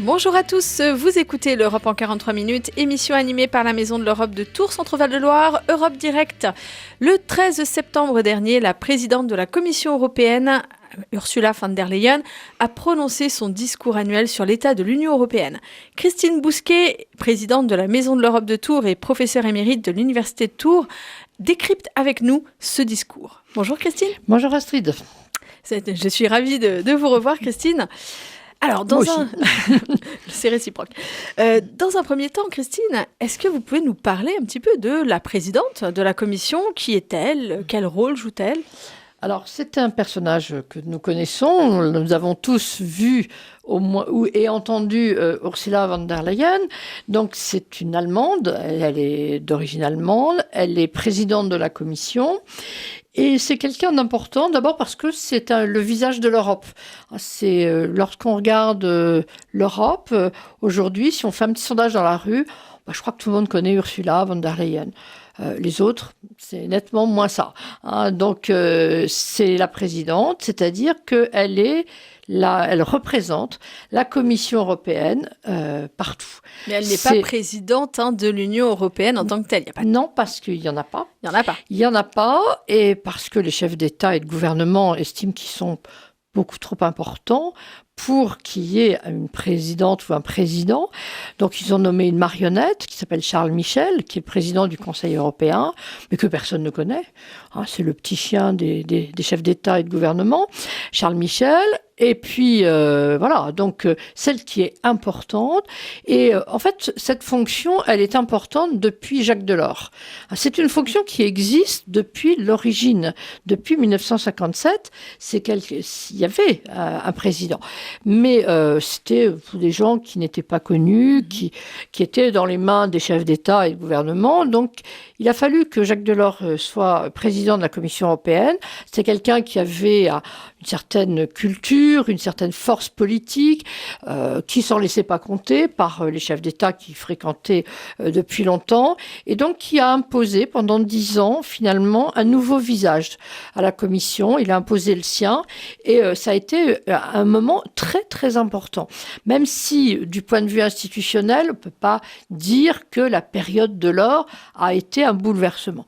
Bonjour à tous, vous écoutez l'Europe en 43 minutes, émission animée par la Maison de l'Europe de Tours, Centre-Val de Loire, Europe Direct. Le 13 septembre dernier, la présidente de la Commission européenne, Ursula von der Leyen, a prononcé son discours annuel sur l'état de l'Union européenne. Christine Bousquet, présidente de la Maison de l'Europe de Tours et professeure émérite de l'Université de Tours, décrypte avec nous ce discours. Bonjour Christine. Bonjour Astrid. Je suis ravie de vous revoir Christine. Alors, c'est réciproque. Dans un premier temps, Christine, est-ce que vous pouvez nous parler un petit peu de la présidente de la Commission? Qui est-elle? Quel rôle joue-t-elle? Alors, c'est un personnage que nous connaissons. Nous avons tous vu et entendu Ursula von der Leyen. Donc, c'est une Allemande. Elle est d'origine allemande. Elle est présidente de la Commission. Et c'est quelqu'un d'important, d'abord parce que c'est le visage de l'Europe. Lorsqu'on regarde l'Europe, aujourd'hui, si on fait un petit sondage dans la rue, je crois que tout le monde connaît Ursula von der Leyen. Les autres, c'est nettement moins ça. Donc, c'est la présidente, c'est-à-dire qu'elle elle représente la Commission européenne partout. Mais elle n'est pas présidente de l'Union européenne en tant que telle. Non, parce qu'il n'y en a pas. Il n'y en a pas. Il n'y en a pas, et parce que les chefs d'État et de gouvernement estiment qu'ils sont beaucoup trop importants pour qu'il y ait une présidente ou un président. Donc, ils ont nommé une marionnette qui s'appelle Charles Michel, qui est le président du Conseil européen, mais que personne ne connaît. C'est le petit chien des chefs d'État et de gouvernement, Charles Michel. Et puis, voilà, donc celle qui est importante. Et en fait, cette fonction, elle est importante depuis Jacques Delors. C'est une fonction qui existe depuis l'origine. Depuis 1957, il y avait un président. Mais c'était des gens qui n'étaient pas connus, qui étaient dans les mains des chefs d'État et de gouvernement. Donc, il a fallu que Jacques Delors soit président de la Commission européenne. C'est quelqu'un qui avait une certaine culture, une certaine force politique, qui s'en laissait pas compter par les chefs d'État qui fréquentaient depuis longtemps, et donc qui a imposé pendant 10 ans, finalement, un nouveau visage à la Commission. Il a imposé le sien, et ça a été un moment très, très important. Même si, du point de vue institutionnel, on ne peut pas dire que la période de l'or a été un bouleversement.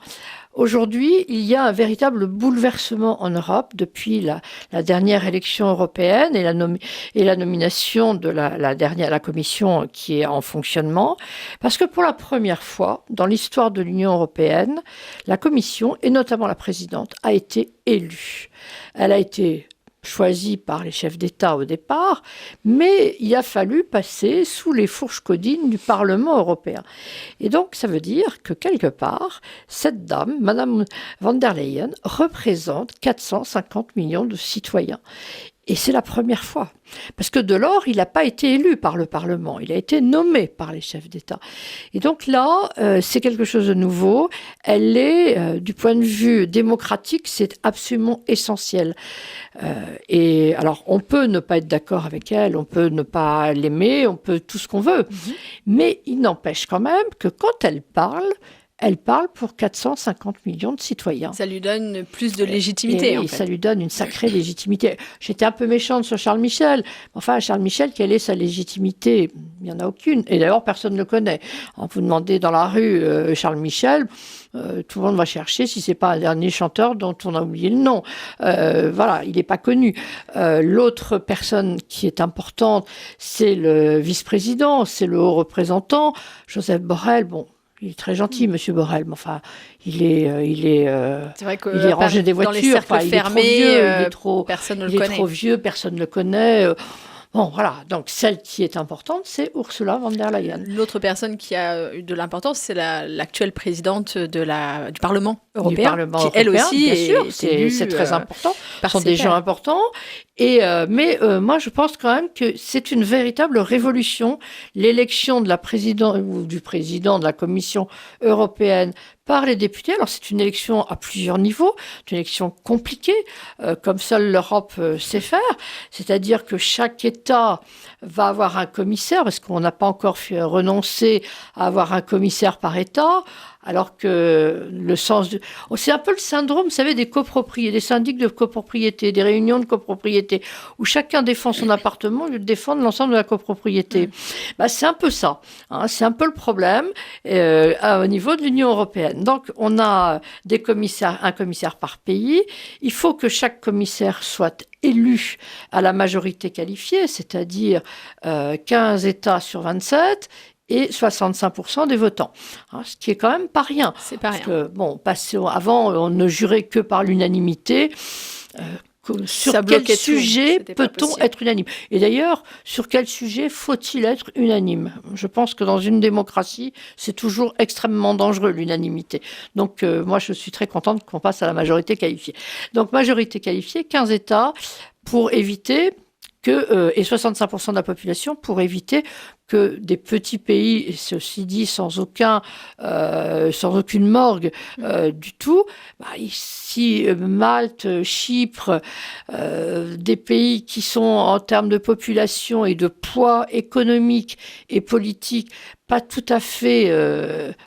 Aujourd'hui, il y a un véritable bouleversement en Europe depuis la dernière élection européenne et la nomination de la commission qui est en fonctionnement, parce que pour la première fois dans l'histoire de l'Union européenne, la commission, et notamment la présidente, a été élue. Elle a été choisie par les chefs d'État au départ, mais il a fallu passer sous les fourches caudines du Parlement européen. Et donc, ça veut dire que quelque part, cette dame, Madame von der Leyen, représente 450 millions de citoyens. Et c'est la première fois. Parce que Delors, il n'a pas été élu par le Parlement, il a été nommé par les chefs d'État. Et donc là, c'est quelque chose de nouveau. Elle est, du point de vue démocratique, c'est absolument essentiel. Et alors, on peut ne pas être d'accord avec elle, on peut ne pas l'aimer, on peut tout ce qu'on veut. Mais il n'empêche quand même que quand elle parle pour 450 millions de citoyens. Ça lui donne plus de légitimité, en fait. Ça lui donne une sacrée légitimité. J'étais un peu méchante sur Charles Michel. Enfin, Charles Michel, quelle est sa légitimité? Il n'y en a aucune. Et d'ailleurs, personne ne le connaît. Vous demandez dans la rue Charles Michel, tout le monde va chercher si c'est pas un dernier chanteur dont on a oublié le nom. Voilà, il n'est pas connu. L'autre personne qui est importante, c'est le vice-président, c'est le haut représentant, Joseph Borrell. Bon, il est très gentil, Monsieur Borrell, mais enfin, il est rangé des voitures. Dans les cercles fermés, personne ne le connaît. Il est trop vieux, personne ne le connaît. Bon, voilà. Donc, celle qui est importante, c'est Ursula von der Leyen. L'autre personne qui a eu de l'importance, c'est l'actuelle présidente du Parlement européen. Elle aussi, bien sûr, c'est très important. Ce sont des gens importants. Mais moi, je pense quand même que c'est une véritable révolution. L'élection de la présidente ou du président de la Commission européenne par les députés. Alors, c'est une élection à plusieurs niveaux, une élection compliquée, comme seule l'Europe sait faire. C'est-à-dire que chaque État va avoir un commissaire, parce qu'on n'a pas encore renoncer à avoir un commissaire par État. alors que le sens du... C'est un peu le syndrome, vous savez, des copropriétés, des syndics de copropriété, des réunions de copropriété, où chacun défend son appartement au lieu de défendre l'ensemble de la copropriété. C'est un peu ça, hein, c'est un peu le problème au niveau de l'Union européenne. Donc, on a un commissaire par pays. Il faut que chaque commissaire soit élu à la majorité qualifiée, c'est-à-dire 15 États sur 27 et 65% des votants. Hein, ce qui est quand même pas rien. C'est pas rien. Parce que, avant, on ne jurait que par l'unanimité. Sur quel sujet peut-on être unanime? Et d'ailleurs, sur quel sujet faut-il être unanime? Je pense que dans une démocratie, c'est toujours extrêmement dangereux, l'unanimité. Donc, moi, je suis très contente qu'on passe à la majorité qualifiée. Donc, majorité qualifiée, 15 États pour éviter et 65% de la population pour éviter que des petits pays, et ceci dit sans aucune morgue du tout, ici Malte, Chypre, des pays qui sont en termes de population et de poids économique et politique pas tout à fait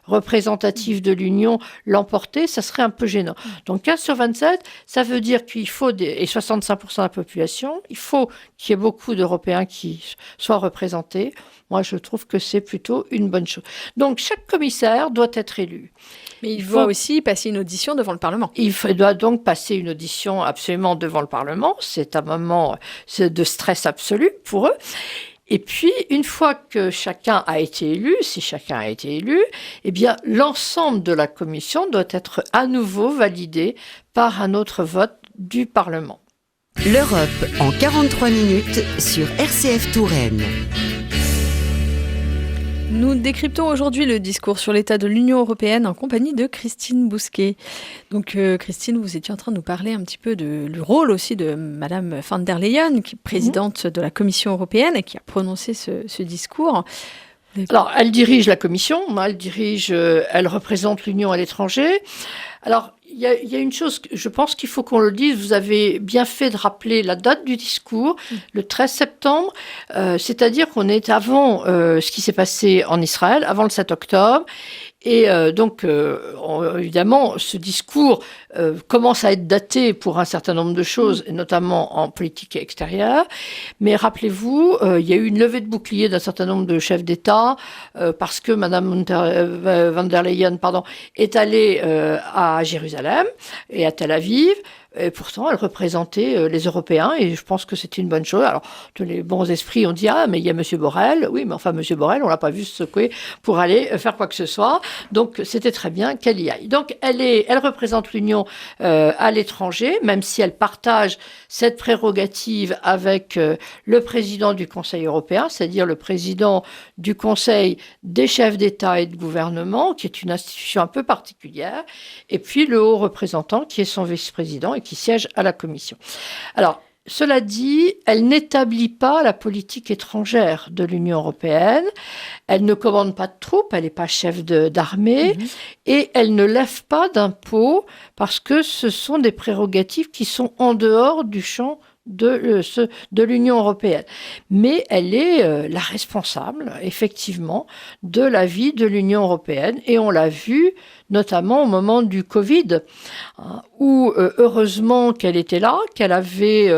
représentatif de l'Union, l'emporter, ça serait un peu gênant. Donc 15 sur 27, ça veut dire qu'il faut, et 65% de la population, il faut qu'il y ait beaucoup d'Européens qui soient représentés. Moi, je trouve que c'est plutôt une bonne chose. Donc, chaque commissaire doit être élu. Mais il doit aussi passer une audition devant le Parlement. Il doit donc passer une audition absolument devant le Parlement. C'est un moment de stress absolu pour eux. Et puis, une fois que chacun a été élu, si chacun a été élu, eh bien, l'ensemble de la commission doit être à nouveau validé par un autre vote du Parlement. L'Europe en 43 minutes sur RCF Touraine. Nous décryptons aujourd'hui le discours sur l'état de l'Union européenne en compagnie de Christine Bousquet. Donc Christine, vous étiez en train de nous parler un petit peu du rôle aussi de Madame van der Leyen, qui est présidente de la Commission européenne et qui a prononcé ce discours. Alors, elle dirige la Commission, elle représente l'Union à l'étranger. Alors, il y a une chose, je pense qu'il faut qu'on le dise, vous avez bien fait de rappeler la date du discours, le 13 septembre, c'est-à-dire qu'on est avant ce qui s'est passé en Israël, avant le 7 octobre. Et donc, évidemment, ce discours commence à être daté pour un certain nombre de choses, et notamment en politique extérieure. Mais rappelez-vous, il y a eu une levée de bouclier d'un certain nombre de chefs d'État parce que Madame van der Leyen est allée à Jérusalem et à Tel Aviv. Et pourtant, elle représentait les Européens et je pense que c'était une bonne chose. Alors, tous les bons esprits ont dit « Ah, mais il y a M. Borrell. » Oui, mais enfin, M. Borrell, on l'a pas vu se secouer pour aller faire quoi que ce soit. Donc, c'était très bien qu'elle y aille. Donc, elle représente l'Union à l'étranger, même si elle partage cette prérogative avec le président du Conseil européen, c'est-à-dire le président du Conseil des chefs d'État et de gouvernement, qui est une institution un peu particulière, et puis le haut représentant, qui est son vice-président, qui siège à la Commission. Alors, cela dit, elle n'établit pas la politique étrangère de l'Union européenne, elle ne commande pas de troupes, elle n'est pas chef d'armée, et elle ne lève pas d'impôts parce que ce sont des prérogatives qui sont en dehors du champ de l'Union européenne. Mais elle est la responsable, effectivement, de la vie de l'Union européenne. Et on l'a vu notamment au moment du Covid, où heureusement qu'elle était là, qu'elle avait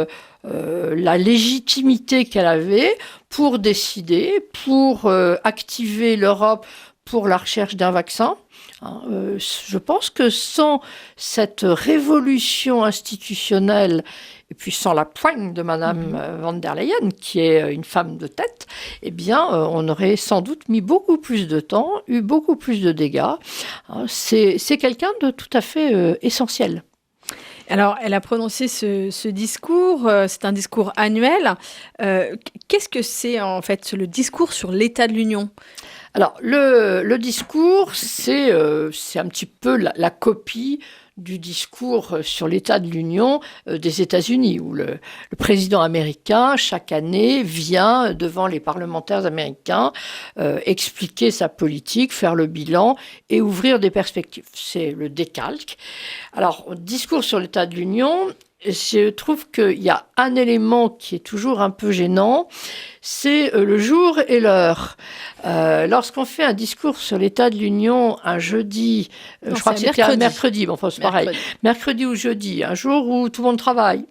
la légitimité qu'elle avait pour décider, pour activer l'Europe pour la recherche d'un vaccin. Je pense que sans cette révolution institutionnelle et puis sans la poigne de Madame van der Leyen, qui est une femme de tête, eh bien, on aurait sans doute mis beaucoup plus de temps, eu beaucoup plus de dégâts. C'est quelqu'un de tout à fait essentiel. Alors, elle a prononcé ce discours, c'est un discours annuel. Qu'est-ce que c'est en fait le discours sur l'état de l'Union ? Alors, le discours, c'est un petit peu la copie du discours sur l'état de l'Union des États-Unis, où le président américain, chaque année, vient devant les parlementaires américains expliquer sa politique, faire le bilan et ouvrir des perspectives. C'est le décalque. Alors, discours sur l'état de l'Union, je trouve qu'il y a un élément qui est toujours un peu gênant, c'est le jour et l'heure. Lorsqu'on fait un discours sur l'état de l'Union un jeudi, Non, je crois que c'était un mercredi, bon, enfin, c'est pareil, mercredi ou jeudi, un jour où tout le monde travaille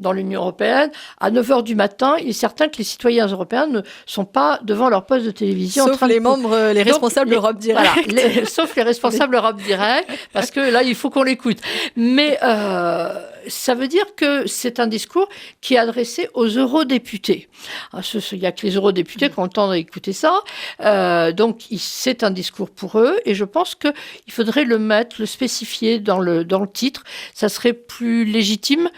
dans l'Union européenne, à 9h du matin, il est certain que les citoyens européens ne sont pas devant leur poste de télévision. Sauf les membres, les responsables Europe Direct. Voilà, sauf les responsables Europe Direct, parce que là, il faut qu'on l'écoute. Mais ça veut dire que c'est un discours qui est adressé aux eurodéputés. Il n'y a que les eurodéputés qui ont le temps d'écouter ça. Donc, c'est un discours pour eux. Et je pense qu'il faudrait le spécifier dans le titre. Ça serait plus légitime.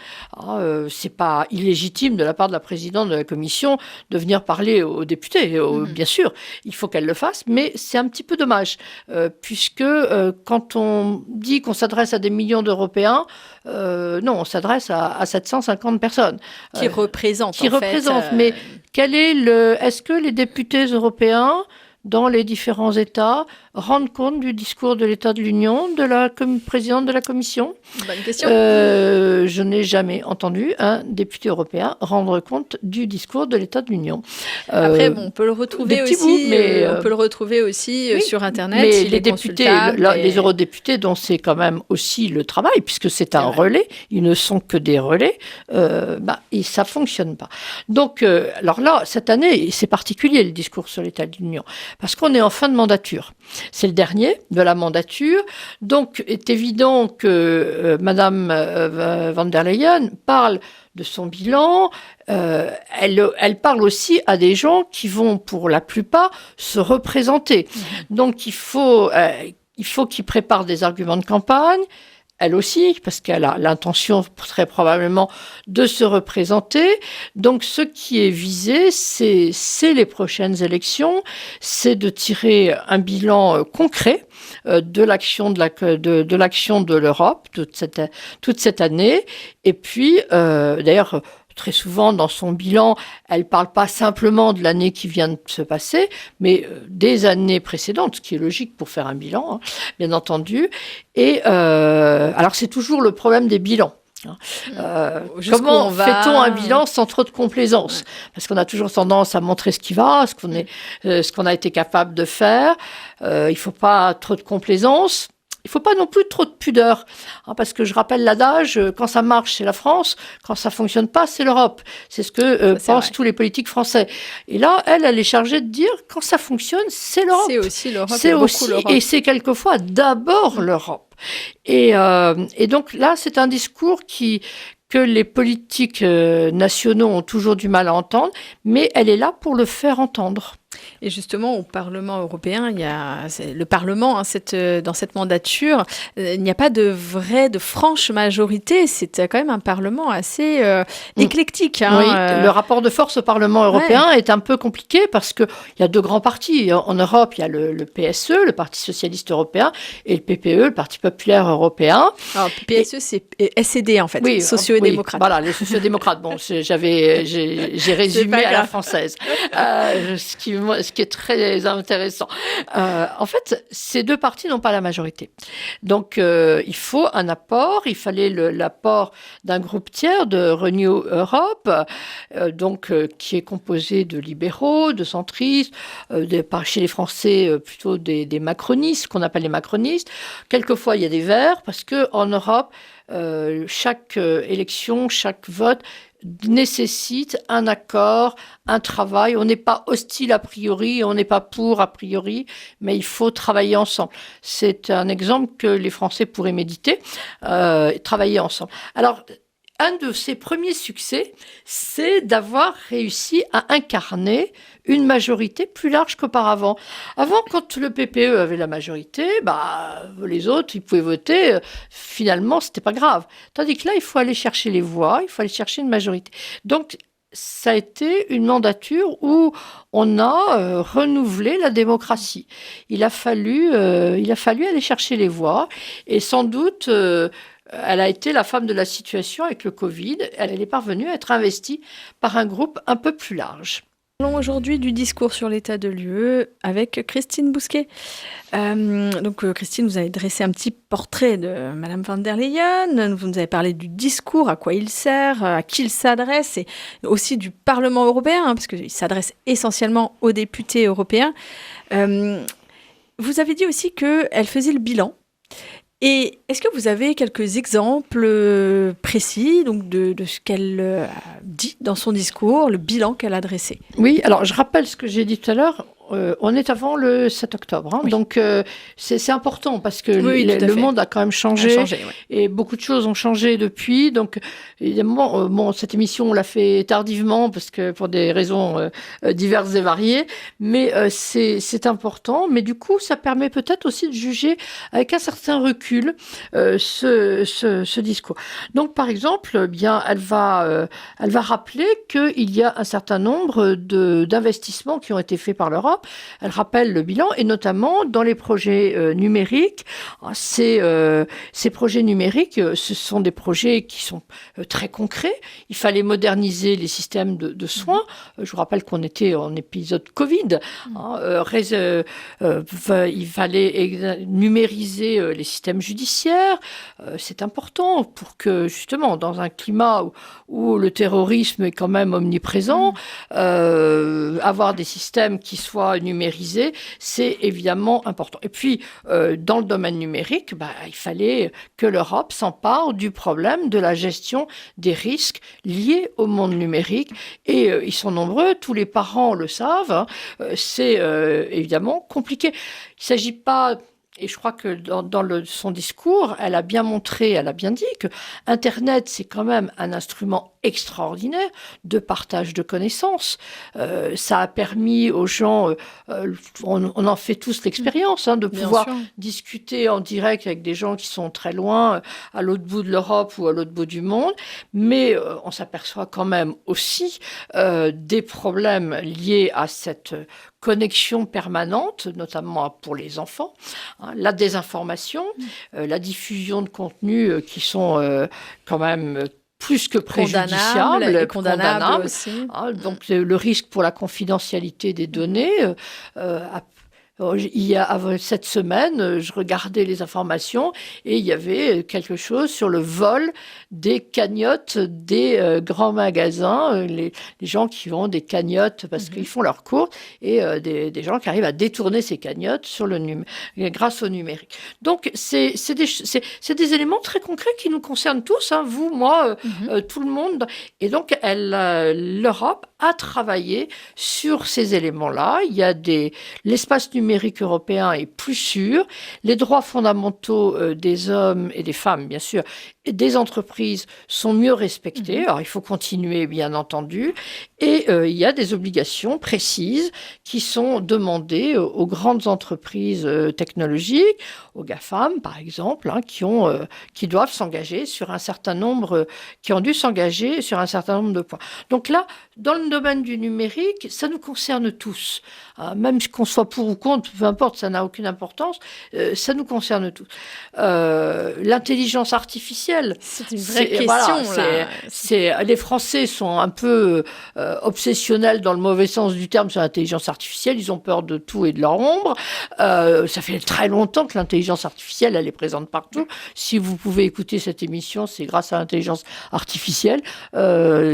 C'est pas illégitime de la part de la présidente de la Commission de venir parler aux députés. Bien sûr, il faut qu'elle le fasse. Mais c'est un petit peu dommage. Puisque quand on dit qu'on s'adresse à des millions d'Européens, non, on s'adresse à 750 personnes. Qui représentent, Mais est-ce que les députés européens, dans les différents États, rendent compte du discours de l'État de l'Union de la présidente de la Commission ? Bonne question. Je n'ai jamais entendu un député européen rendre compte du discours de l'État de l'Union. Après, on peut le retrouver aussi, sur Internet. Mais les députés, les eurodéputés, dont c'est quand même aussi le travail, puisque c'est un relais, ils ne sont que des relais, et ça ne fonctionne pas. Donc, alors là, cette année, c'est particulier le discours sur l'État de l'Union, parce qu'on est en fin de mandature. C'est le dernier de la mandature. Donc, il est évident que Madame van der Leyen parle de son bilan. Elle parle aussi à des gens qui vont, pour la plupart, se représenter. Donc, il faut qu'ils préparent des arguments de campagne. Elle aussi, parce qu'elle a l'intention très probablement de se représenter. Donc, ce qui est visé, c'est les prochaines élections, c'est de tirer un bilan concret de l'action de l'Europe toute cette année. Et puis, d'ailleurs, très souvent, dans son bilan, elle ne parle pas simplement de l'année qui vient de se passer, mais des années précédentes, ce qui est logique pour faire un bilan, bien entendu. Et alors, c'est toujours le problème des bilans. Comment fait-on un bilan sans trop de complaisance ? Parce qu'on a toujours tendance à montrer ce qui va, ce qu'on a été capable de faire. Il ne faut pas trop de complaisance. Il ne faut pas non plus trop de pudeur, parce que je rappelle l'adage, quand ça marche, c'est la France, quand ça ne fonctionne pas, c'est l'Europe. C'est ce que pensent tous les politiques français. Et là, elle est chargée de dire, quand ça fonctionne, c'est l'Europe. C'est aussi l'Europe. Et c'est quelquefois d'abord l'Europe. Et donc là, c'est un discours que les politiques nationaux ont toujours du mal à entendre, mais elle est là pour le faire entendre. Et justement, au Parlement européen, le Parlement, dans cette mandature, il n'y a pas de franche majorité. C'est quand même un Parlement assez éclectique. Oui, le rapport de force au Parlement européen est un peu compliqué parce qu'il y a deux grands partis. En Europe, il y a le PSE, le Parti socialiste européen, et le PPE, le Parti populaire européen. Alors, PSE, c'est SED, en fait, sociaux-démocrates. Voilà, les sociaux-démocrates. Bon, j'ai résumé à la française. Ce qui est très intéressant. En fait, ces deux partis n'ont pas la majorité. Donc, il faut un apport. Il fallait l'apport d'un groupe tiers de Renew Europe, qui est composé de libéraux, de centristes, chez les Français, plutôt des macronistes, qu'on appelle les macronistes. Quelquefois, il y a des verts, parce qu'en Europe, chaque élection, chaque vote nécessite un accord, un travail. On n'est pas hostile a priori, on n'est pas pour a priori, mais il faut travailler ensemble. C'est un exemple que les Français pourraient méditer, travailler ensemble. Alors, un de ses premiers succès, c'est d'avoir réussi à incarner une majorité plus large qu'auparavant. Avant, quand le PPE avait la majorité, les autres, ils pouvaient voter. Finalement, c'était pas grave. Tandis que là, il faut aller chercher les voix, il faut aller chercher une majorité. Donc, ça a été une mandature où on a renouvelé la démocratie. Il a fallu aller chercher les voix, et sans doute... elle a été la femme de la situation avec le Covid. Elle est parvenue à être investie par un groupe un peu plus large. Parlons aujourd'hui du discours sur l'état de l'UE avec Christine Bousquet. Christine, vous avez dressé un petit portrait de Madame von der Leyen. Vous nous avez parlé du discours, à quoi il sert, à qui il s'adresse, et aussi du Parlement européen, parce qu'il s'adresse essentiellement aux députés européens. Vous avez dit aussi qu'elle faisait le bilan. Et est-ce que vous avez quelques exemples précis donc de ce qu'elle a dit dans son discours, le bilan qu'elle a dressé? Oui, alors je rappelle ce que j'ai dit tout à l'heure. On est avant le 7 octobre, Oui. donc c'est important parce que Oui, le monde a quand même changé, oui. et beaucoup de choses ont changé depuis. Donc évidemment, cette émission on l'a fait tardivement parce que pour des raisons diverses et variées, mais c'est important. Mais du coup, ça permet peut-être aussi de juger avec un certain recul ce discours. Donc par exemple, bien elle va rappeler qu'il y a un certain nombre d'investissements qui ont été faits par l'Europe. Elle rappelle le bilan, et notamment dans les projets numériques. Ces projets numériques, ce sont des projets qui sont très concrets. Il fallait moderniser les systèmes de soins. Je vous rappelle qu'on était en épisode Covid. Il fallait numériser les systèmes judiciaires. C'est important pour que, justement, dans un climat où le terrorisme est quand même omniprésent, avoir des systèmes qui soient numérisés, c'est évidemment important. Et puis, dans le domaine numérique, il fallait que l'Europe s'empare du problème de la gestion des risques liés au monde numérique. Et ils sont nombreux, tous les parents le savent, c'est évidemment compliqué. Il ne s'agit pas... Et je crois que dans son discours, elle a bien montré, elle a bien dit que Internet, c'est quand même un instrument extraordinaire de partage de connaissances. Ça a permis aux gens, on en fait tous l'expérience, de pouvoir discuter en direct avec des gens qui sont très loin, à l'autre bout de l'Europe ou à l'autre bout du monde. Mais on s'aperçoit quand même aussi des problèmes liés à cette connexion permanente, notamment pour les enfants, la désinformation, la diffusion de contenus qui sont quand même plus que préjudiciables, condamnables aussi. Donc le risque pour la confidentialité des données. Cette semaine, je regardais les informations et il y avait quelque chose sur le vol des cagnottes des grands magasins, les gens qui ont des cagnottes parce qu'ils font leurs courses, et des gens qui arrivent à détourner ces cagnottes grâce au numérique. Donc, c'est des éléments très concrets qui nous concernent tous, vous, moi, tout le monde. Et donc, l'Europe a travaillé sur ces éléments-là. Il y a l'espace numérique européen est plus sûr, les droits fondamentaux des hommes et des femmes, bien sûr, et des entreprises sont mieux respectés. Alors, il faut continuer, bien entendu. Et il y a des obligations précises qui sont demandées aux grandes entreprises technologiques, aux GAFAM, par exemple, qui doivent s'engager sur un certain nombre, qui ont dû s'engager sur un certain nombre de points. Donc là, dans le domaine du numérique, ça nous concerne tous. Même qu'on soit pour ou contre, peu importe, ça n'a aucune importance, ça nous concerne tous. L'intelligence artificielle, c'est une vraie question. Les Français sont un peu obsessionnels dans le mauvais sens du terme sur l'intelligence artificielle. Ils ont peur de tout et de leur ombre. Ça fait très longtemps que l'intelligence artificielle, elle est présente partout. Si vous pouvez écouter cette émission, c'est grâce à l'intelligence artificielle.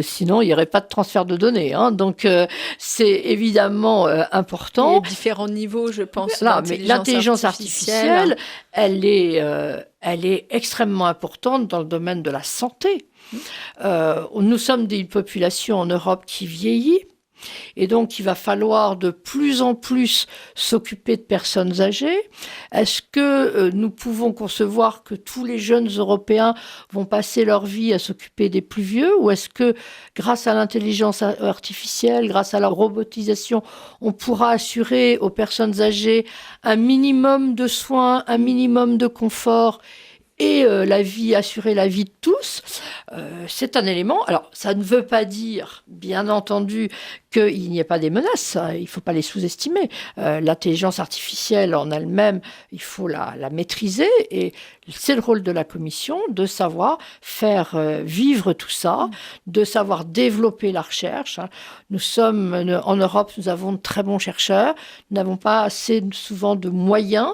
Sinon, il n'y aurait pas de transfert de données. Donc, c'est évidemment important. Il y a différents niveaux, je pense. Mais l'intelligence artificielle, elle est extrêmement importante dans le domaine de la santé. Nous sommes une population en Europe qui vieillit. Et donc, il va falloir de plus en plus s'occuper de personnes âgées. Est-ce que nous pouvons concevoir que tous les jeunes Européens vont passer leur vie à s'occuper des plus vieux? Ou est-ce que, grâce à l'intelligence artificielle, grâce à la robotisation, on pourra assurer aux personnes âgées un minimum de soins, un minimum de confort et assurer la vie de tous, c'est un élément. Alors, ça ne veut pas dire, bien entendu, qu'il n'y ait pas des menaces. Il ne faut pas les sous-estimer. L'intelligence artificielle en elle-même, il faut la maîtriser. Et c'est le rôle de la Commission de savoir faire vivre tout ça, de savoir développer la recherche. Nous sommes, en Europe, nous avons de très bons chercheurs, nous n'avons pas assez souvent de moyens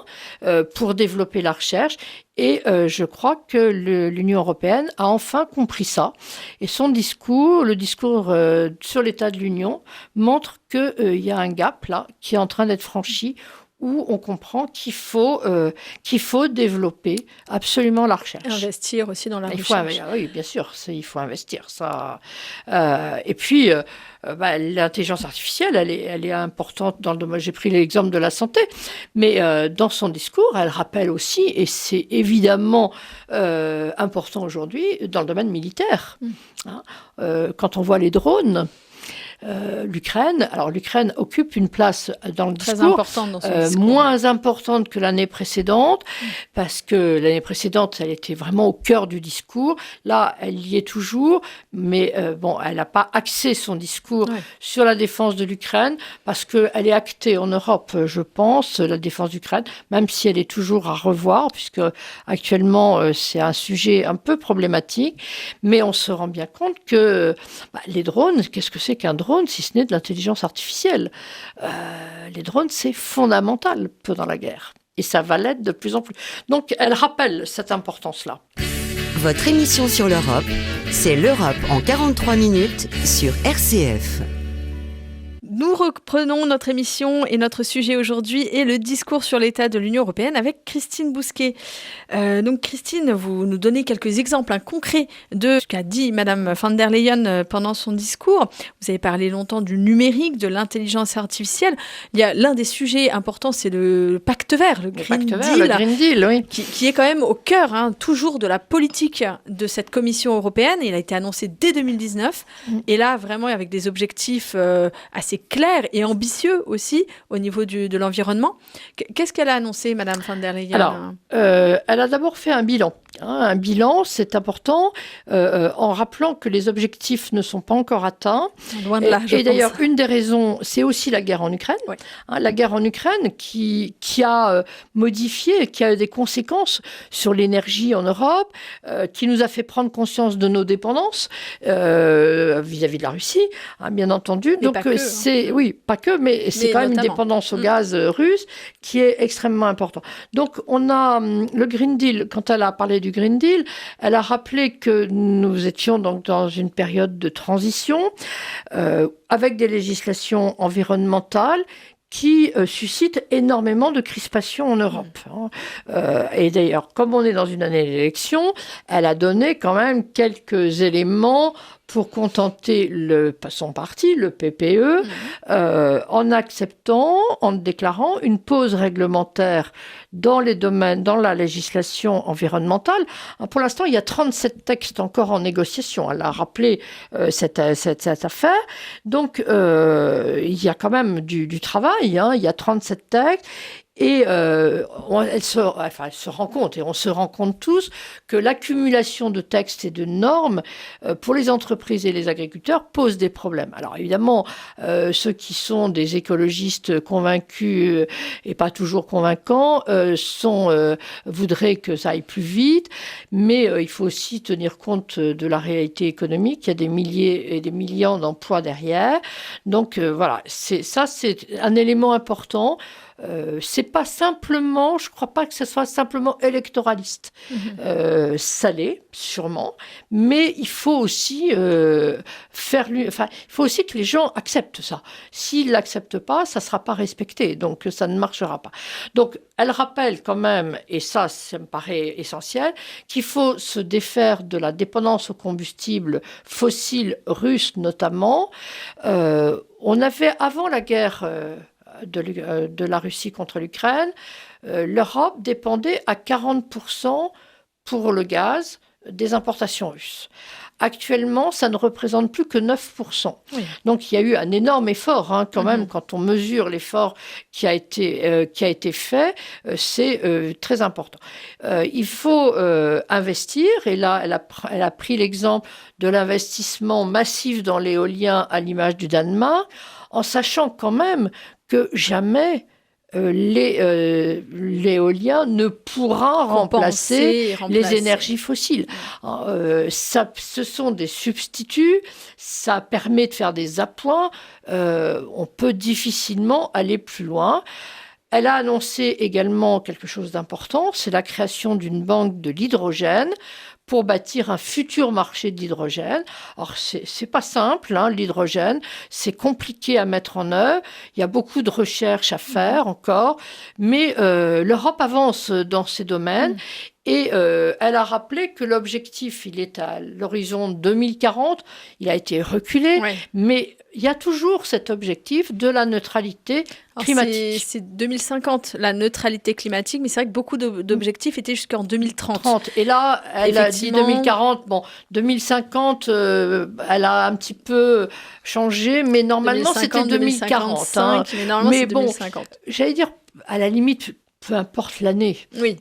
pour développer la recherche. Et je crois que l'Union européenne a enfin compris ça. Et son discours, le discours sur l'état de l'Union, montre qu'il y a un gap là qui est en train d'être franchi, où on comprend qu'il faut développer absolument la recherche. Investir aussi dans la recherche. Oui, bien sûr, il faut investir. Ça. Et puis, l'intelligence artificielle, elle est importante dans le domaine. J'ai pris l'exemple de la santé, mais dans son discours, elle rappelle aussi, et c'est évidemment important aujourd'hui, dans le domaine militaire. Quand on voit les drones, l'Ukraine occupe une place dans le discours très importante dans son discours. Moins importante que l'année précédente, parce que l'année précédente, elle était vraiment au cœur du discours. Là, elle y est toujours, mais elle n'a pas axé son discours sur la défense de l'Ukraine, parce qu'elle est actée en Europe, je pense, la défense d'Ukraine, même si elle est toujours à revoir, puisque actuellement, c'est un sujet un peu problématique, mais on se rend bien compte que les drones, qu'est-ce que c'est qu'un drone, si ce n'est de l'intelligence artificielle. Les drones, c'est fondamental pendant la guerre. Et ça va l'être de plus en plus. Donc, elle rappelle cette importance-là. Votre émission sur l'Europe, c'est l'Europe en 43 minutes sur RCF. Nous reprenons notre émission et notre sujet aujourd'hui est le discours sur l'état de l'Union européenne avec Christine Bousquet. Donc Christine, vous nous donnez quelques exemples concrets de ce qu'a dit Madame van der Leyen pendant son discours. Vous avez parlé longtemps du numérique, de l'intelligence artificielle. Il y a l'un des sujets importants, c'est le pacte vert, le Green Deal, oui. qui est quand même au cœur toujours de la politique de cette Commission européenne. Il a été annoncé dès 2019 et là vraiment avec des objectifs assez clair et ambitieux aussi au niveau de l'environnement. Qu'est-ce qu'elle a annoncé, Madame van der Leyen ? Alors, elle a d'abord fait un bilan. Un bilan, c'est important, en rappelant que les objectifs ne sont pas encore atteints. Loin de là, et d'ailleurs, une des raisons, c'est aussi la guerre en Ukraine. Oui. La guerre en Ukraine qui a modifié, qui a des conséquences sur l'énergie en Europe, qui nous a fait prendre conscience de nos dépendances vis-à-vis de la Russie, bien entendu. Mais donc pas que, oui, pas que, mais c'est quand même une dépendance au gaz russe qui est extrêmement importante. Donc, on a le Green Deal, quand elle a parlé du Green Deal, elle a rappelé que nous étions donc dans une période de transition avec des législations environnementales qui suscitent énormément de crispation en Europe. Et d'ailleurs, comme on est dans une année d'élection, elle a donné quand même quelques éléments pour contenter son parti, le PPE, en acceptant, en déclarant une pause réglementaire dans les domaines, dans la législation environnementale. Pour l'instant, il y a 37 textes encore en négociation. Elle a rappelé cette affaire. Donc, il y a quand même du travail. Il y a 37 textes. Et elle se rend compte, et on se rend compte tous, que l'accumulation de textes et de normes pour les entreprises et les agriculteurs pose des problèmes. Alors évidemment, ceux qui sont des écologistes convaincus et pas toujours convaincants voudraient que ça aille plus vite, mais il faut aussi tenir compte de la réalité économique. Il y a des milliers et des millions d'emplois derrière. Donc voilà, c'est un élément important. C'est pas simplement, je crois pas que ce soit simplement électoraliste. Ça l'est, sûrement, mais il faut aussi il faut aussi que les gens acceptent ça. S'ils l'acceptent pas, ça sera pas respecté, donc ça ne marchera pas. Donc, elle rappelle quand même, et ça me paraît essentiel, qu'il faut se défaire de la dépendance aux combustibles fossiles russes notamment. On avait, avant la guerre de la Russie contre l'Ukraine, l'Europe dépendait à 40% pour le gaz des importations russes. Actuellement, ça ne représente plus que 9%. Oui. Donc, il y a eu un énorme effort, quand même, quand on mesure l'effort qui a été fait, c'est très important. Il faut investir, et là, elle a pris l'exemple de l'investissement massif dans l'éolien à l'image du Danemark, en sachant quand même que jamais l'éolien ne pourra remplacer les énergies fossiles. Ce sont des substituts, ça permet de faire des appoints, on peut difficilement aller plus loin. Elle a annoncé également quelque chose d'important, c'est la création d'une banque de l'hydrogène pour bâtir un futur marché de l'hydrogène. Alors, c'est pas simple, l'hydrogène, c'est compliqué à mettre en œuvre, il y a beaucoup de recherches à faire encore, mais l'Europe avance dans ces domaines. Et elle a rappelé que l'objectif, il est à l'horizon 2040, il a été reculé, mais il y a toujours cet objectif de la neutralité climatique. C'est 2050, la neutralité climatique, mais c'est vrai que beaucoup d'objectifs étaient jusqu'en 2030. Et là, elle a dit 2040, 2050, elle a un petit peu changé, mais normalement, c'était 2040. Mais normalement, c'est 2050. J'allais dire, à la limite, peu importe l'année. Oui.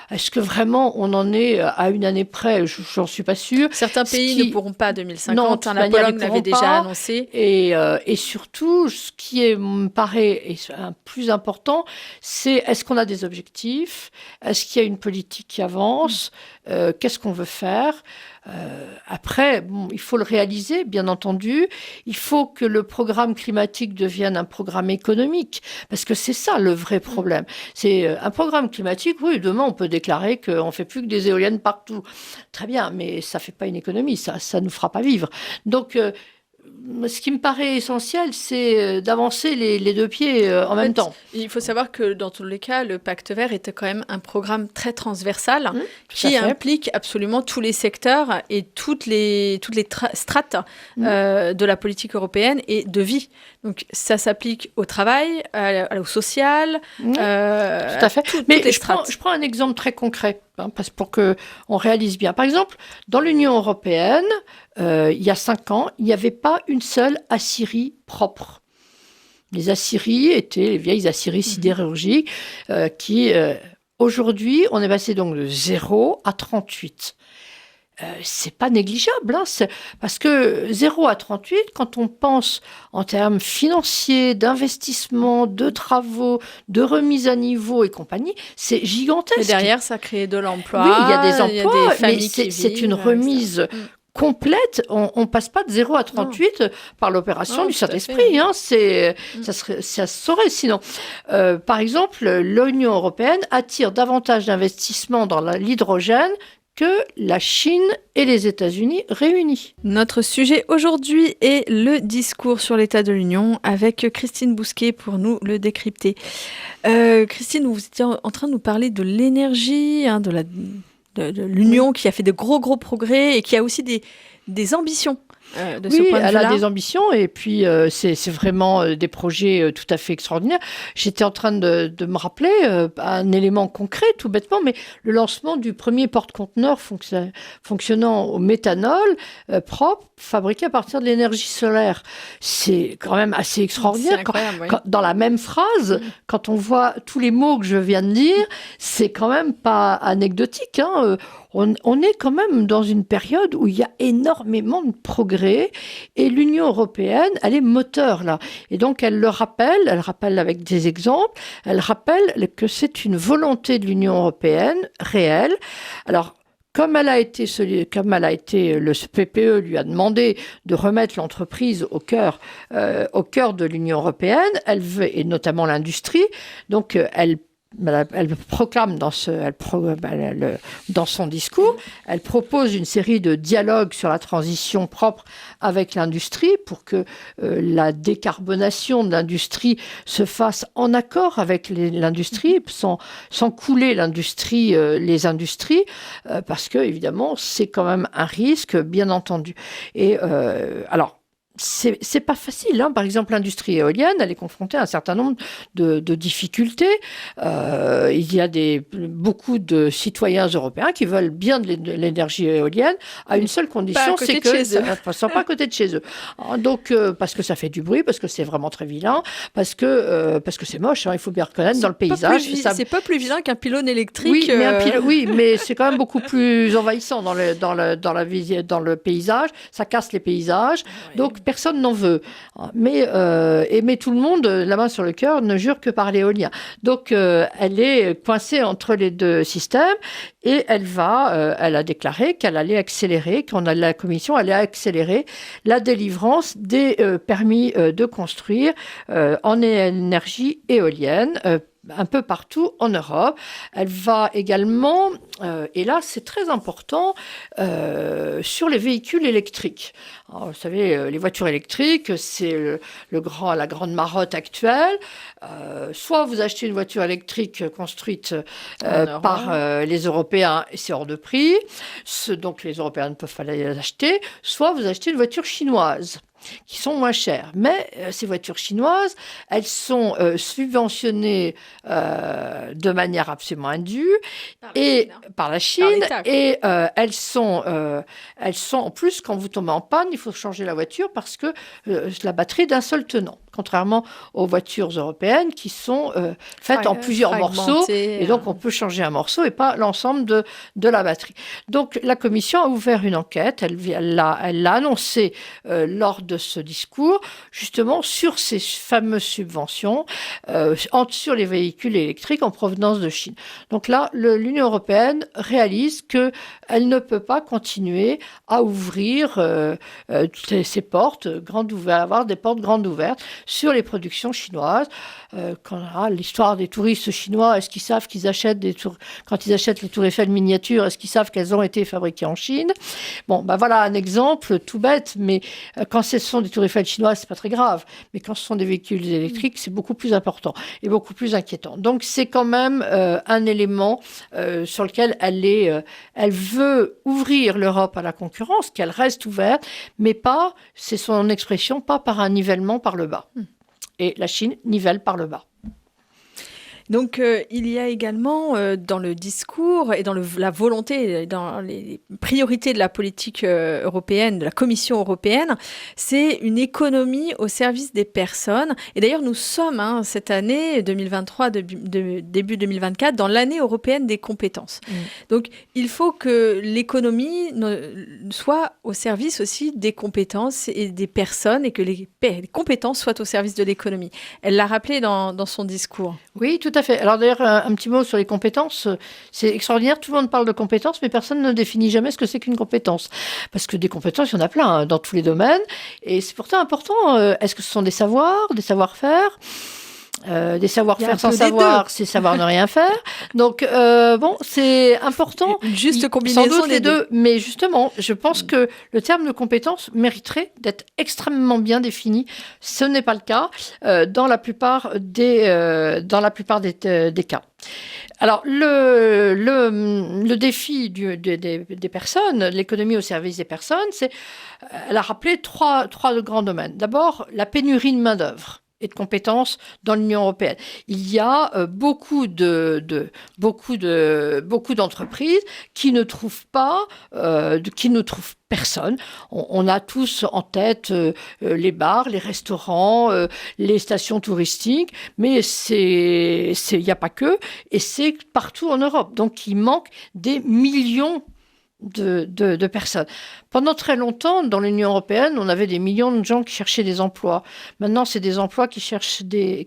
Est-ce que vraiment on en est à une année près? J'en suis pas sûre. Certains pays ne pourront pas 2050. La Pologne l'avait déjà annoncé. Et surtout, ce qui me paraît plus important, c'est est-ce qu'on a des objectifs? Est-ce qu'il y a une politique qui avance? Qu'est-ce qu'on veut faire? Après, il faut le réaliser, bien entendu. Il faut que le programme climatique devienne un programme économique, parce que c'est ça le vrai problème. C'est un programme climatique, oui, demain on peut déclarer qu'on ne fait plus que des éoliennes partout. Très bien, mais ça ne fait pas une économie, ça ne nous fera pas vivre. Donc, ce qui me paraît essentiel, c'est d'avancer les deux pieds en même temps. Il faut savoir que dans tous les cas, le Pacte vert était quand même un programme très transversal qui implique absolument tous les secteurs et toutes les strates de la politique européenne et de vie. Donc ça s'applique au travail, au social, tout à fait. Mais je prends un exemple très concret. Pour qu'on réalise bien. Par exemple, dans l'Union européenne, il y a 5 ans, il n'y avait pas une seule aciérie propre. Les aciéries étaient les vieilles aciéries sidérurgiques qui, aujourd'hui, on est passé donc de 0 à 38. C'est pas négligeable, parce que 0 à 38, quand on pense en termes financiers, d'investissement, de travaux, de remise à niveau et compagnie, c'est gigantesque. Et derrière, ça crée de l'emploi. Oui, il y a des emplois, des familles mais c'est une remise complète. On passe pas de 0 à 38 par l'opération du Saint-Esprit. Ça se saurait sinon. Par exemple, l'Union européenne attire davantage d'investissements dans l'hydrogène que la Chine et les États-Unis réunis. Notre sujet aujourd'hui est le discours sur l'état de l'Union avec Christine Bousquet pour nous le décrypter. Christine, vous étiez en train de nous parler de l'énergie, de l'Union qui a fait de gros progrès et qui a aussi des ambitions. De ce point de elle vue-là. a des ambitions et puis c'est vraiment des projets tout à fait extraordinaires. J'étais en train de me rappeler un élément concret, tout bêtement, mais le lancement du premier porte-conteneur fonctionnant au méthanol propre, fabriqué à partir de l'énergie solaire. C'est quand même assez extraordinaire. C'est incroyable, Dans la même phrase, quand on voit tous les mots que je viens de dire, c'est quand même pas anecdotique. On est quand même dans une période où il y a énormément de progrès et l'Union européenne, elle est moteur là. Et donc elle rappelle avec des exemples, elle rappelle que c'est une volonté de l'Union européenne réelle. Alors, comme elle a été, le PPE lui a demandé de remettre l'entreprise au cœur de l'Union européenne, elle veut, et notamment l'industrie, donc elle proclame dans son discours, elle propose une série de dialogues sur la transition propre avec l'industrie pour que la décarbonation de l'industrie se fasse en accord avec l'industrie, sans couler les industries, parce que évidemment c'est quand même un risque, bien entendu. Et alors, c'est pas facile. Par exemple, l'industrie éolienne, elle est confrontée à un certain nombre de difficultés. Il y a que de citoyens européens qui veulent bien de l'énergie éolienne à une seule condition, c'est que ça ne soit pas à côté de chez eux. Donc, parce que ça fait du bruit, parce que c'est vraiment très vilain, parce que c'est moche, il faut bien reconnaître, dans le paysage. C'est pas plus vilain qu'un pylône électrique. Oui, mais c'est quand même beaucoup plus envahissant dans le paysage. Ça casse les paysages. Oui. Donc, personne n'en veut. Mais tout le monde, la main sur le cœur, ne jure que par l'éolien. Donc, elle est coincée entre les deux systèmes et elle a déclaré qu'elle allait accélérer, la Commission allait accélérer la délivrance des permis de construire en énergie éolienne un peu partout en Europe. Elle va également, et là c'est très important, sur les véhicules électriques. Alors, vous savez, les voitures électriques, c'est la grande marotte actuelle. Soit vous achetez une voiture électrique construite par les Européens et c'est hors de prix, donc les Européens ne peuvent pas les acheter, soit vous achetez une voiture chinoise qui sont moins chères. Mais ces voitures chinoises, elles sont subventionnées de manière absolument indue par la Chine. Et elles sont en plus, quand vous tombez en panne, il faut changer la voiture parce que la batterie d'un seul tenant. Contrairement aux voitures européennes qui sont faites en plusieurs morceaux. Et donc, on peut changer un morceau et pas l'ensemble de la batterie. Donc, la Commission a ouvert une enquête. Elle l'a annoncé lors de ce discours, justement, sur ces fameuses subventions sur les véhicules électriques en provenance de Chine. Donc là, l'Union européenne réalise qu'elle ne peut pas continuer à ouvrir ses portes grandes ouvertes, avoir des portes grandes ouvertes sur les productions chinoises. Quand on a l'histoire des touristes chinois, est-ce qu'ils savent qu'ils achètent quand ils achètent les tours Eiffel miniatures, est-ce qu'ils savent qu'elles ont été fabriquées en Chine? Bon, voilà un exemple tout bête, mais quand ce sont des tours Eiffel chinoises, c'est pas très grave. Mais quand ce sont des véhicules électriques, c'est beaucoup plus important et beaucoup plus inquiétant. Donc, c'est quand même un élément sur lequel elle veut ouvrir l'Europe à la concurrence, qu'elle reste ouverte, mais pas, c'est son expression, pas par un nivellement par le bas. Et la Chine nivelle par le bas. Donc, il y a également dans le discours et dans la volonté, dans les priorités de la politique européenne, de la Commission européenne, c'est une économie au service des personnes. Et d'ailleurs, nous sommes cette année 2023, début 2024, dans l'année européenne des compétences. Donc, il faut que l'économie soit au service aussi des compétences et des personnes et que les compétences soient au service de l'économie. Elle l'a rappelé dans son discours. Oui, tout à fait. Alors d'ailleurs, un petit mot sur les compétences. C'est extraordinaire, tout le monde parle de compétences, mais personne ne définit jamais ce que c'est qu'une compétence. Parce que des compétences, il y en a plein dans tous les domaines. Et c'est pourtant important. Est-ce que ce sont des savoirs, des savoir-faire ? Des savoir-faire sans savoir, c'est savoir ne rien faire. Donc, c'est important. Une juste combinaison sans doute les deux. Mais justement, je pense que le terme de compétence mériterait d'être extrêmement bien défini. Ce n'est pas le cas dans la plupart des cas. Alors, le défi des personnes, l'économie au service des personnes, elle a rappelé trois grands domaines. D'abord, la pénurie de main-d'œuvre et de compétences dans l'Union européenne. Il y a beaucoup d'entreprises qui ne trouvent personne. On a tous en tête les bars, les restaurants, les stations touristiques, mais il n'y a pas que, et c'est partout en Europe. Donc, il manque des millions de personnes. Pendant très longtemps, dans l'Union européenne, on avait des millions de gens qui cherchaient des emplois. Maintenant, c'est des emplois qui cherchent des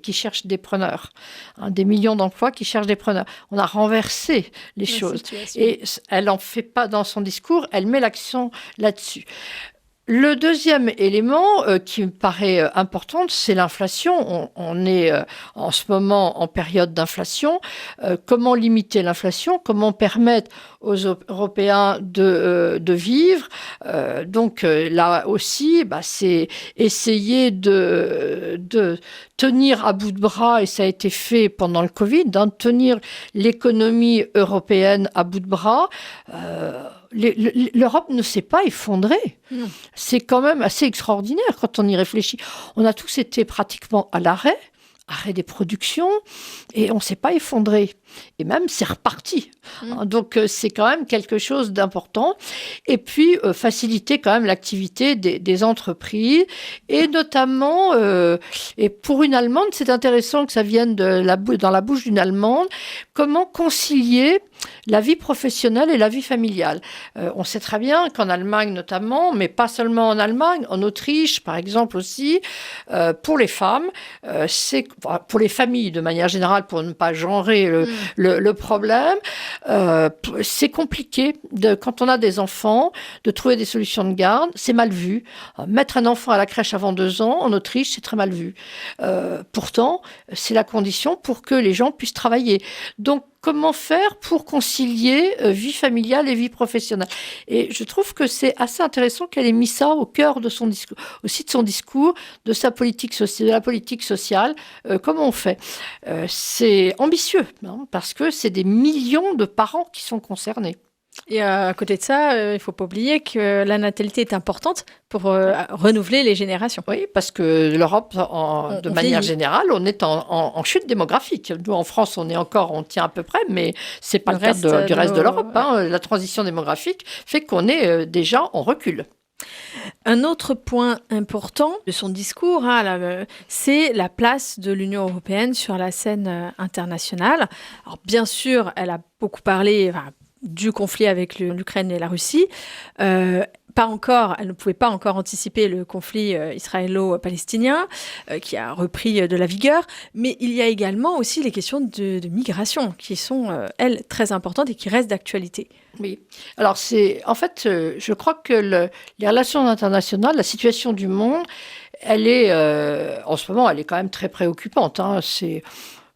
preneurs. Des millions d'emplois qui cherchent des preneurs. On a renversé les choses. Situation. Et elle n'en fait pas dans son discours, elle met l'accent là-dessus. Le deuxième élément qui me paraît important, c'est l'inflation. On est en ce moment en période d'inflation. Comment limiter l'inflation ? Comment permettre aux Européens de vivre ? Donc là aussi, c'est essayer de tenir à bout de bras, et ça a été fait pendant le Covid, tenir l'économie européenne à bout de bras. L'Europe ne s'est pas effondrée. Non. C'est quand même assez extraordinaire quand on y réfléchit. On a tous été pratiquement à l'arrêt des productions, et on ne s'est pas effondré. Et même, c'est reparti. Donc, c'est quand même quelque chose d'important. Et puis, faciliter quand même l'activité des entreprises. Et notamment, et pour une Allemande, c'est intéressant que ça vienne dans la bouche d'une Allemande, comment concilier la vie professionnelle et la vie familiale. On sait très bien qu'en Allemagne notamment, mais pas seulement en Allemagne, en Autriche par exemple aussi, pour les femmes, pour les familles de manière générale, pour ne pas genrer le problème, c'est compliqué quand on a des enfants de trouver des solutions de garde, c'est mal vu. Mettre un enfant à la crèche avant 2 ans, en Autriche, c'est très mal vu. Pourtant, c'est la condition pour que les gens puissent travailler. Donc, comment faire pour concilier vie familiale et vie professionnelle? Et je trouve que c'est assez intéressant qu'elle ait mis ça au cœur de son discours, aussi de son discours, de sa politique sociale, de la politique sociale. Comment on fait? C'est ambitieux, parce que c'est des millions de parents qui sont concernés. Et à côté de ça, il ne faut pas oublier que la natalité est importante pour renouveler les générations. Oui, parce que l'Europe, de manière générale, on est en chute démographique. Nous, en France, on tient à peu près, mais ce n'est pas le cas du reste de l'Europe. La transition démographique fait qu'on est déjà en recul. Un autre point important de son discours, c'est la place de l'Union européenne sur la scène internationale. Alors, bien sûr, elle a beaucoup parlé du conflit avec l'Ukraine et la Russie. Elle ne pouvait pas encore anticiper le conflit israélo-palestinien qui a repris de la vigueur, mais il y a également aussi les questions de migration qui sont, elles, très importantes et qui restent d'actualité. Oui. Alors, je crois que les relations internationales, la situation du monde, elle est, en ce moment, elle est quand même très préoccupante.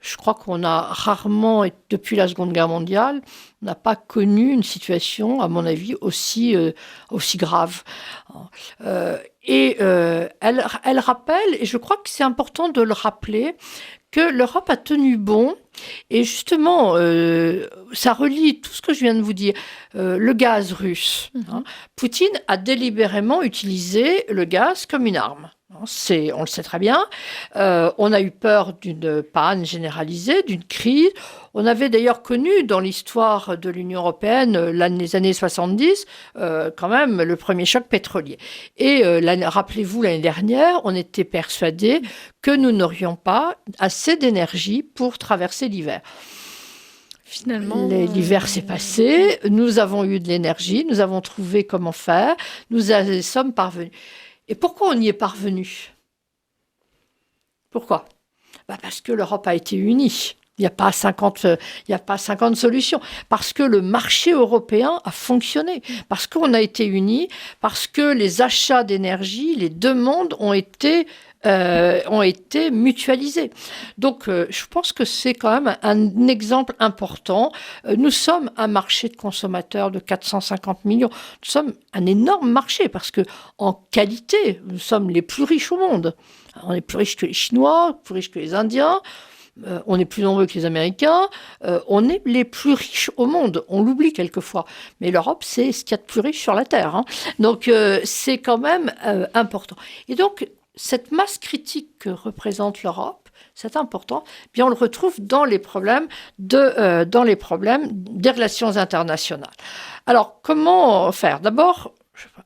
Je crois qu'on a rarement, depuis la Seconde Guerre mondiale, on n'a pas connu une situation, à mon avis, aussi grave. Elle rappelle, et je crois que c'est important de le rappeler, que l'Europe a tenu bon. Et justement, ça relie tout ce que je viens de vous dire. Le gaz russe. Poutine a délibérément utilisé le gaz comme une arme. On le sait très bien. On a eu peur d'une panne généralisée, d'une crise. On avait d'ailleurs connu dans l'histoire de l'Union européenne, les années 70, quand même le premier choc pétrolier. Et rappelez-vous, l'année dernière, on était persuadés que nous n'aurions pas assez d'énergie pour traverser l'hiver. Finalement, l'hiver s'est passé, nous avons eu de l'énergie, nous avons trouvé comment faire, nous sommes parvenus. Et pourquoi on y est parvenu? Pourquoi? Parce que l'Europe a été unie. Il n'y a pas 50 solutions. Parce que le marché européen a fonctionné. Parce qu'on a été unis. Parce que les achats d'énergie, les demandes ont été mutualisés. Donc, je pense que c'est quand même un exemple important. Nous sommes un marché de consommateurs de 450 millions. Nous sommes un énorme marché parce que, en qualité, nous sommes les plus riches au monde. On est plus riches que les Chinois, plus riches que les Indiens. On est plus nombreux que les Américains. On est les plus riches au monde. On l'oublie quelquefois. Mais l'Europe, c'est ce qu'il y a de plus riche sur la Terre. Donc, c'est quand même important. Et donc, cette masse critique que représente l'Europe, c'est important, bien on le retrouve dans les problèmes des relations internationales. Alors, comment faire? D'abord,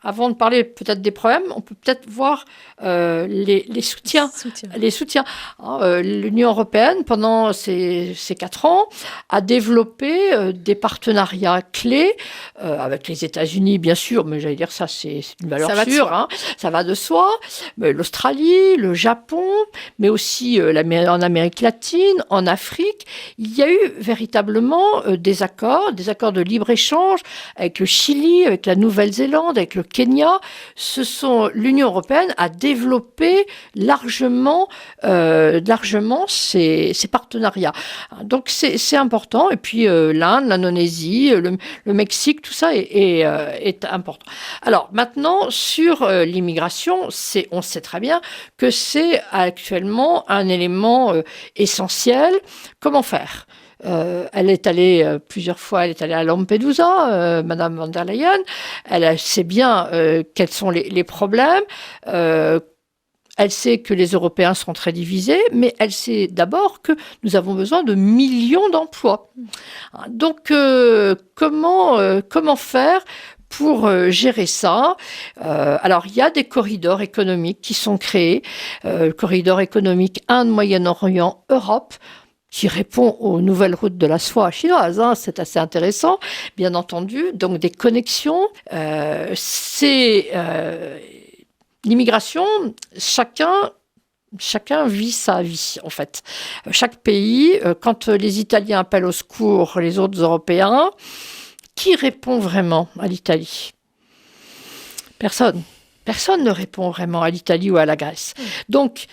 avant de parler peut-être des problèmes, on peut peut-être voir les soutiens. Les soutiens. L'Union européenne, pendant ces 4 ans, a développé des partenariats clés avec les États-Unis, bien sûr, mais j'allais dire ça, c'est une valeur sûre. Ça va de soi. Mais l'Australie, le Japon, mais aussi en Amérique latine, en Afrique. Il y a eu véritablement des accords de libre-échange avec le Chili, avec la Nouvelle-Zélande, avec le Kenya. L'Union européenne a développé largement ces partenariats. Donc c'est important. Et puis l'Inde, l'Indonésie, le Mexique, tout ça est important. Alors maintenant, sur l'immigration, on sait très bien que c'est actuellement un élément essentiel. Comment faire? Elle est allée plusieurs fois, elle est allée à Lampedusa, Madame von der Leyen. Elle sait bien quels sont les problèmes. Elle sait que les Européens sont très divisés, mais elle sait d'abord que nous avons besoin de millions d'emplois. Donc, comment faire pour gérer ça? Alors, il y a des corridors économiques qui sont créés. Le corridor économique Inde, Moyen-Orient, Europe, qui répond aux nouvelles routes de la soie chinoise. C'est assez intéressant, bien entendu. Donc, des connexions. L'immigration, chacun vit sa vie, en fait. Chaque pays, quand les Italiens appellent au secours les autres Européens, qui répond vraiment à l'Italie? Personne. Personne ne répond vraiment à l'Italie ou à la Grèce. Donc,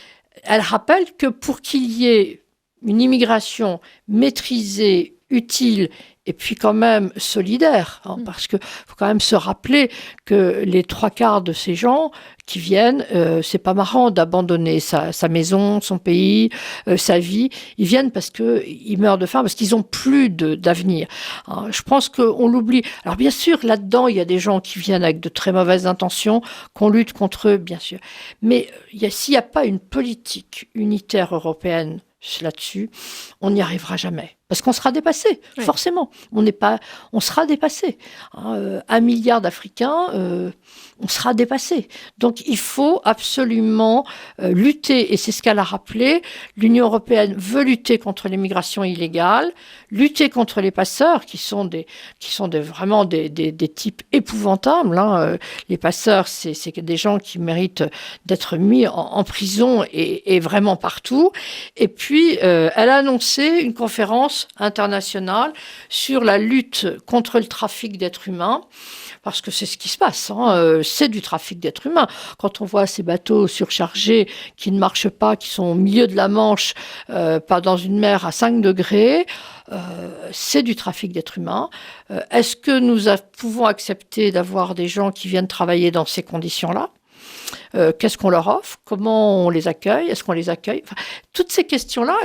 elle rappelle que pour qu'il y ait une immigration maîtrisée, utile, et puis quand même solidaire, parce qu'il faut quand même se rappeler que les 3/4 de ces gens qui viennent, c'est pas marrant d'abandonner sa maison, son pays, sa vie. Ils viennent parce qu'ils meurent de faim, parce qu'ils n'ont plus d'avenir. Je pense qu'on l'oublie. Alors bien sûr, là-dedans, il y a des gens qui viennent avec de très mauvaises intentions, qu'on lutte contre eux, bien sûr. Mais s'il n'y a pas une politique unitaire européenne là-dessus, on n'y arrivera jamais. Parce qu'on sera dépassé, forcément. On sera dépassé. 1 milliard d'Africains, on sera dépassé. Donc, il faut absolument lutter, et c'est ce qu'elle a rappelé. L'Union européenne veut lutter contre l'immigration illégale, lutter contre les passeurs, qui sont vraiment des types épouvantables. Les passeurs, c'est des gens qui méritent d'être mis en prison et vraiment partout. Et puis, elle a annoncé une conférence internationale sur la lutte contre le trafic d'êtres humains, parce que c'est ce qui se passe, c'est du trafic d'êtres humains. Quand on voit ces bateaux surchargés qui ne marchent pas, qui sont au milieu de la Manche, pas dans une mer à 5 degrés, c'est du trafic d'êtres humains. Est-ce que nous pouvons accepter d'avoir des gens qui viennent travailler dans ces conditions-là ? Qu'est-ce qu'on leur offre? Comment on les accueille? Est-ce qu'on les accueille? Toutes ces questions-là,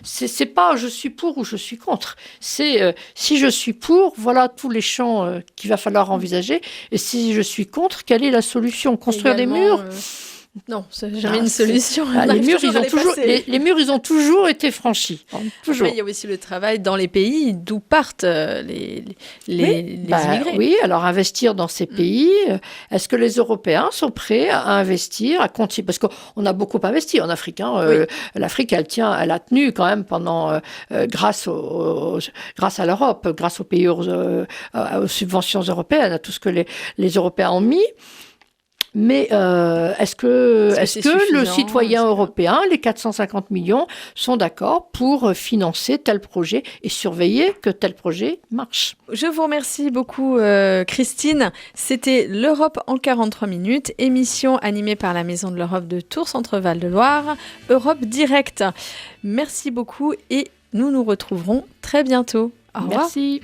c'est pas je suis pour ou je suis contre. C'est si je suis pour, voilà tous les champs qu'il va falloir envisager. Et si je suis contre, quelle est la solution? Construire des murs? Non, c'est jamais une solution. Les murs, ils ont toujours été franchis. Toujours. Après, il y a aussi le travail dans les pays d'où partent les immigrés. Oui, alors investir dans ces pays, est-ce que les Européens sont prêts à investir, à continuer? Parce qu'on a beaucoup investi en Afrique. L'Afrique, elle a tenu quand même pendant, grâce à l'Europe, grâce aux pays, aux subventions européennes, à tout ce que les Européens ont mis. Mais est-ce que le citoyen européen, les 450 millions, sont d'accord pour financer tel projet et surveiller que tel projet marche? Je vous remercie beaucoup, Christine. C'était l'Europe en 43 minutes, émission animée par la Maison de l'Europe de Tours, Centre-Val de Loire, Europe Direct. Merci beaucoup et nous nous retrouverons très bientôt. Au revoir. Merci.